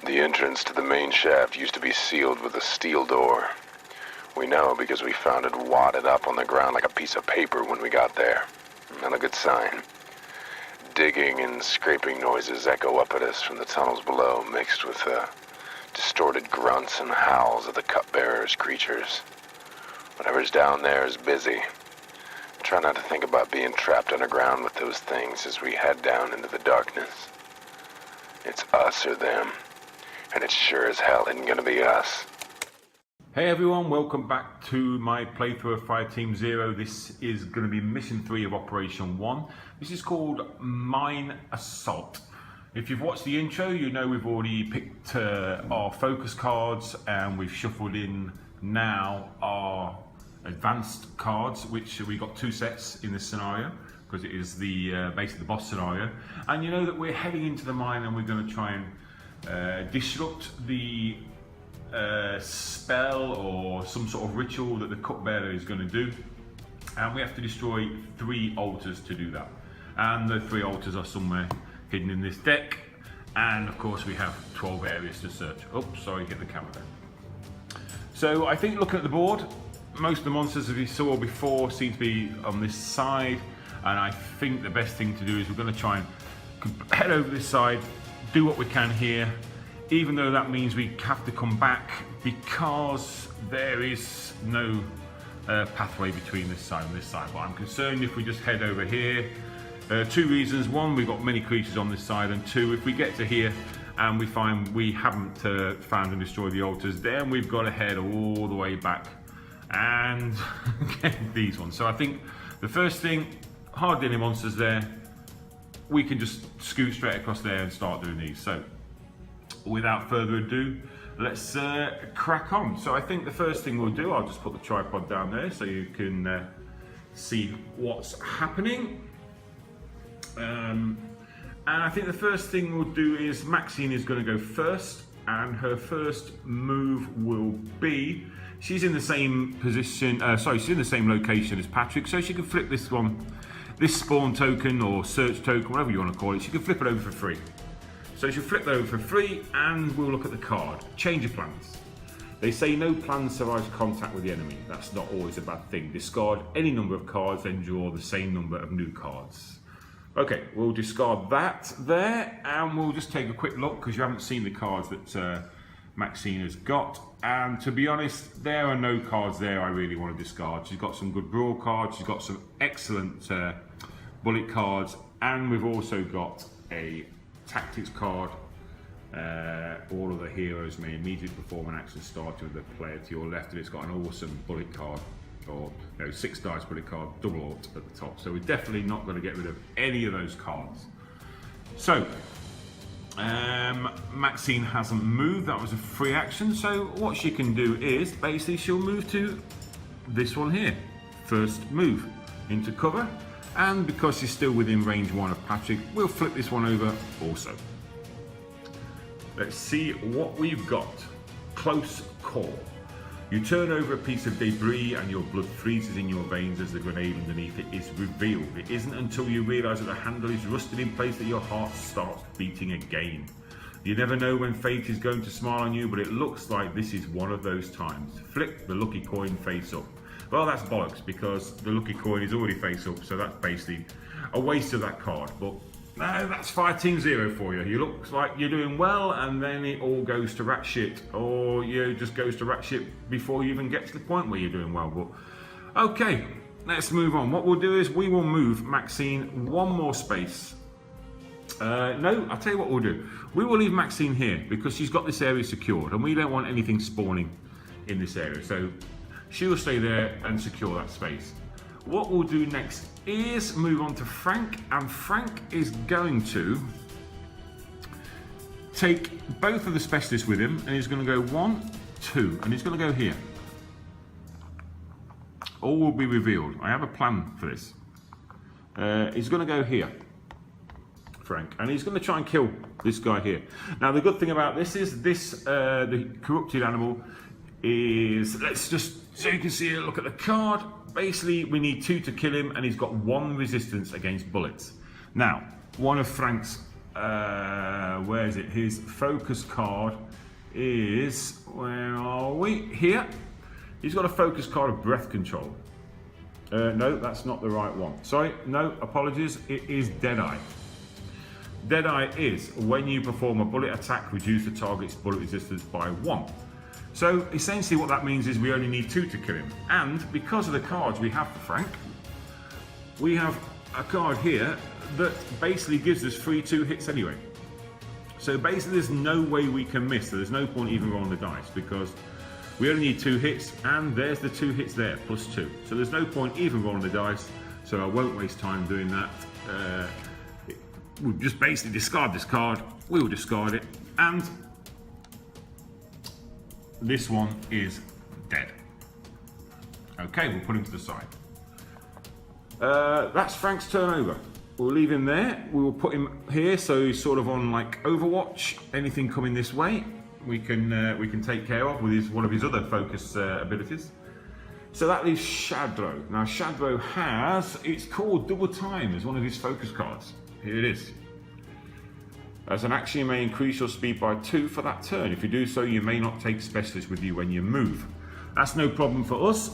The entrance to the main shaft used to be sealed with a steel door. We know because we found it wadded up on the ground like a piece of paper when we got there. Not a good sign. Digging and scraping noises echo up at us from the tunnels below, mixed with distorted grunts and howls of the Cupbearer's creatures. Whatever's down there is busy. Try not to think about being trapped underground with those things as we head down into the darkness. It's us or them, and it sure as hell isn't gonna be us. Hey everyone, welcome back to my playthrough of Fireteam 0. This is going to be mission 3 of Operation 1. This is called Mine Assault. If you've watched the intro, you know we've already picked our focus cards and we've shuffled in now our advanced cards, which we got 2 sets in this scenario because it is the basically the boss scenario. And you know that we're heading into the mine and we're going to try and disrupt the spell or some sort of ritual that the Cupbearer is going to do, and we have to destroy 3 altars to do that. And the 3 altars are somewhere hidden in this deck, and of course we have 12 areas to search. Oh, sorry, hit the camera there. So I think looking at the board, most of the monsters, as we saw before, seem to be on this side, and I think the best thing to do is we're going to try and head over this side, do what we can here, even though that means we have to come back because there is no pathway between this side and this side. But I'm concerned if we just head over here. 2 reasons. 1, we've got many creatures on this side, and 2, if we get to here and we find we haven't found and destroyed the altars, then we've got to head all the way back and get these ones. So I think the first thing, hardly any monsters there. We can just scoot straight across there and start doing these. So without further ado, let's crack on. So I think the first thing we'll do, I'll just put the tripod down there so you can see what's happening. And I think the first thing we'll do is Maxine is going to go first, and her first move will be, she's in the same position, she's in the same location as Patrick, so she can flip this one, this spawn token or search token, whatever you want to call it, she can flip it over for free. So she'll flip that over for free, and we'll look at the card. Change of plans. They say no plan survives contact with the enemy. That's not always a bad thing. Discard any number of cards, then draw the same number of new cards. Okay, we'll discard that there, and we'll just take a quick look because you haven't seen the cards that Maxine has got. And to be honest, there are no cards there I really want to discard. She's got some good brawl cards, she's got some excellent bullet cards, and we've also got a tactics card. All of the heroes may immediately perform an action starting with the player to your left, and it's got an awesome bullet card, or 6 dice bullet card, double alt at the top. So we're definitely not going to get rid of any of those cards. So Maxine hasn't moved, that was a free action. So what she can do is basically she'll move to this one here, first move into cover. And because she's still within range 1 of Patrick, we'll flip this one over also. Let's see what we've got. Close call. You turn over a piece of debris and your blood freezes in your veins as the grenade underneath it is revealed. It isn't until you realise that the handle is rusted in place that your heart starts beating again. You never know when fate is going to smile on you, but it looks like this is one of those times. Flip the lucky coin face up. Well, that's bollocks because the lucky coin is already face up, so that's basically a waste of that card. But no, that's Fireteam 0 for you. You look like you're doing well, and then it all goes to rat shit, or you just goes to rat shit before you even get to the point where you're doing well. But okay, let's move on. What we'll do is we will move Maxine 1 more space. No, I'll tell you what we'll do. We will leave Maxine here because she's got this area secured, and we don't want anything spawning in this area. So she will stay there and secure that space. What we'll do next is move on to Frank, and Frank is going to take both of the specialists with him, and he's going to go 1, 2, and he's going to go here. All will be revealed. I have a plan for this. He's going to go here, Frank, and he's going to try and kill this guy here. Now the good thing about this is the corrupted animal is, let's just, so you can see, look at the card. Basically, we need 2 to kill him, and he's got 1 resistance against bullets. Now, one of Frank's where is it? His focus card is, where are we? Here. He's got a focus card of breath control. No, that's not the right one. Sorry, no, apologies. It is Deadeye. Deadeye is when you perform a bullet attack, reduce the target's bullet resistance by 1. So essentially what that means is we only need 2 to kill him. And because of the cards we have for Frank, we have a card here that basically gives us 3 2 hits anyway. So basically there's no way we can miss. So there's no point even rolling the dice because we only need 2 hits, and there's the 2 hits there, +2. So there's no point even rolling the dice, so I won't waste time doing that. We'll just basically discard this card, we'll discard it, and this one is dead. Okay, we'll put him to the side. That's Frank's turn over. We'll leave him there, we will put him here, so he's sort of on like Overwatch. Anything coming this way, we can take care of with one of his other focus abilities. So that leaves Shadroe. Now Shadroe has, it's called Double Time as one of his focus cards. Here it is. As an action, you may increase your speed by 2 for that turn. If you do so, you may not take specialists with you when you move. That's no problem for us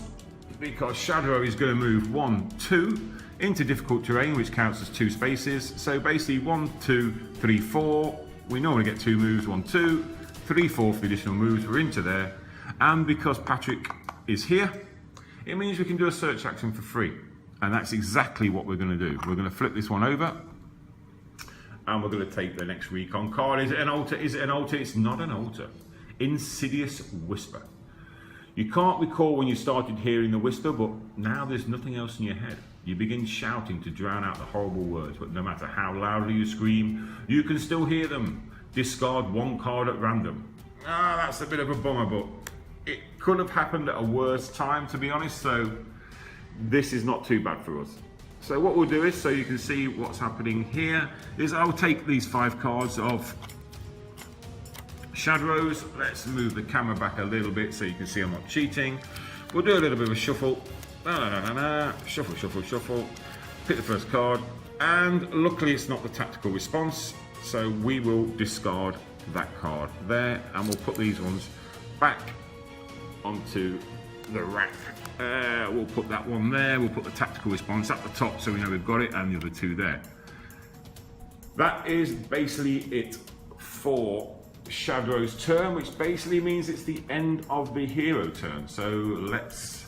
because Shadroe is going to move 1, 2 into difficult terrain, which counts as 2 spaces. So basically 1, 2, 3, 4. We normally get 2 moves, 1, 2. 3, 4 for the additional moves, we're into there. And because Patrick is here, it means we can do a search action for free. And that's exactly what we're going to do. We're going to flip this one over. And we're going to take the next recon card. Is it an altar? Is it an altar? It's not an altar. Insidious Whisper. You can't recall when you started hearing the whisper, but now there's nothing else in your head. You begin shouting to drown out the horrible words, but no matter how loudly you scream, you can still hear them. Discard 1 card at random. That's a bit of a bummer, but it could have happened at a worse time, to be honest, so this is not too bad for us. So what we'll do is, so you can see what's happening here, is I'll take these 5 cards of Shadroes. Let's move the camera back a little bit so you can see I'm not cheating. We'll do a little bit of a shuffle. Shuffle, shuffle, shuffle. Pick the first card, and luckily it's not the tactical response. So we will discard that card there, and we'll put these ones back onto the rack. We'll put that one there, we'll put the tactical response at the top so we know we've got it, and the other 2 there. That is basically it for Shadroe's turn, which basically means it's the end of the hero turn. So let's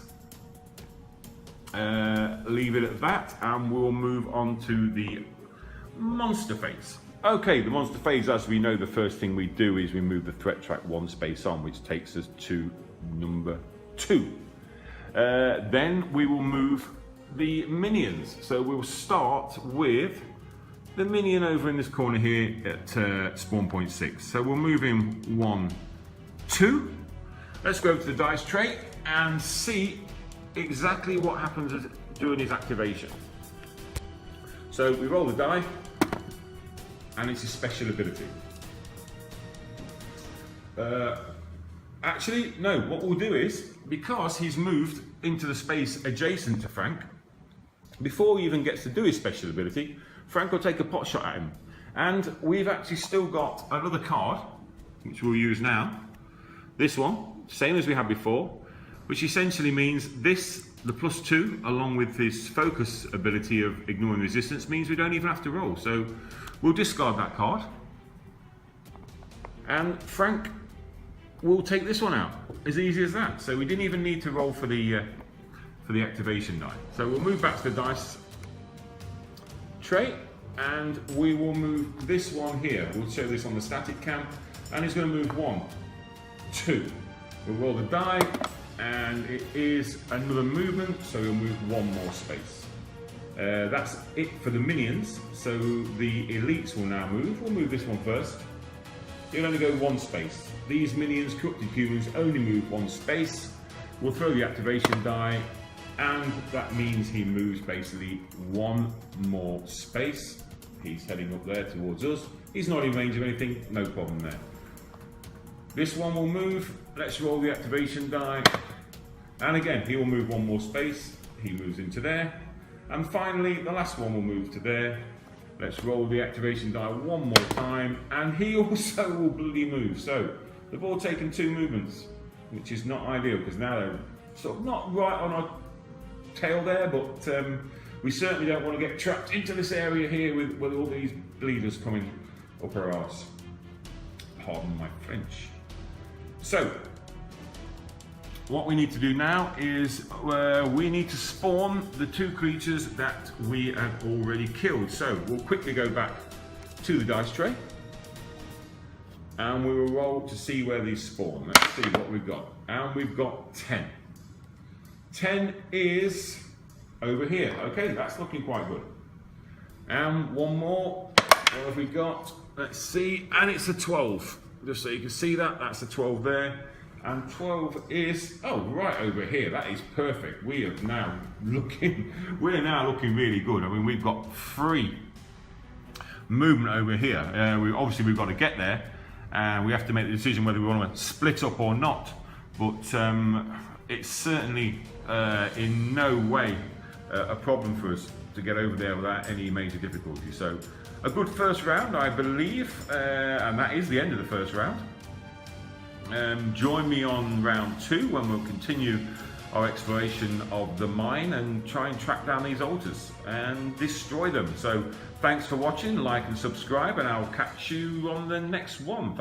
leave it at that, and we'll move on to the monster phase. Okay, the monster phase, as we know, the first thing we do is we move the threat track 1 space on, which takes us to number 2. Then we will move the minions. So we'll start with the minion over in this corner here at spawn point 6. So we'll move him 1, 2. Let's go to the dice tray and see exactly what happens during his activation. So we roll the die, and it's a special ability. Actually, no, what we'll do is, because he's moved into the space adjacent to Frank, before he even gets to do his special ability, Frank will take a pot shot at him. And we've actually still got another card, which we'll use now. This one, same as we had before, which essentially means this, the +2, along with his focus ability of ignoring resistance, means we don't even have to roll. So we'll discard that card, and Frank will take this one out. As easy as that. So we didn't even need to roll for the activation die. So we'll move back to the dice tray, and we will move this one here. We'll show this on the static cam, and he's going to move 1, 2. We'll roll the die, and it is another movement, so we'll move 1 more space. That's it for the minions, so the elites will now move. We'll move this one first. He'll only go 1 space. These minions, corrupted humans, only move 1 space. We'll throw the activation die, and that means he moves basically 1 more space. He's heading up there towards us. He's not in range of anything, no problem there. This one will move. Let's roll the activation die. And again, he will move 1 more space. He moves into there. And finally, the last one will move to there. Let's roll the activation die one more time, and he also will bloody move. So they've all taken 2 movements, which is not ideal because now they're sort of not right on our tail there, but we certainly don't want to get trapped into this area here with all these bleeders coming up our arse. Pardon my French. So what we need to do now is we need to spawn the 2 creatures that we have already killed. So we'll quickly go back to the dice tray and we will roll to see where these spawn. Let's see what we've got. And we've got 10. 10 is over here. Okay, that's looking quite good. And one more. What have we got? Let's see. And it's a 12. Just so you can see that. That's a 12 there. And 12 is, oh, right over here. That is perfect. We're now looking really good. I mean, we've got 3 movement over here. Obviously we've got to get there, and we have to make the decision whether we want to split up or not. But it's certainly in no way a problem for us to get over there without any major difficulty. So a good first round, I believe, and that is the end of the first round. Join me on round 2 when we'll continue our exploration of the mine and try and track down these altars and destroy them. So thanks for watching, like and subscribe, and I'll catch you on the next one.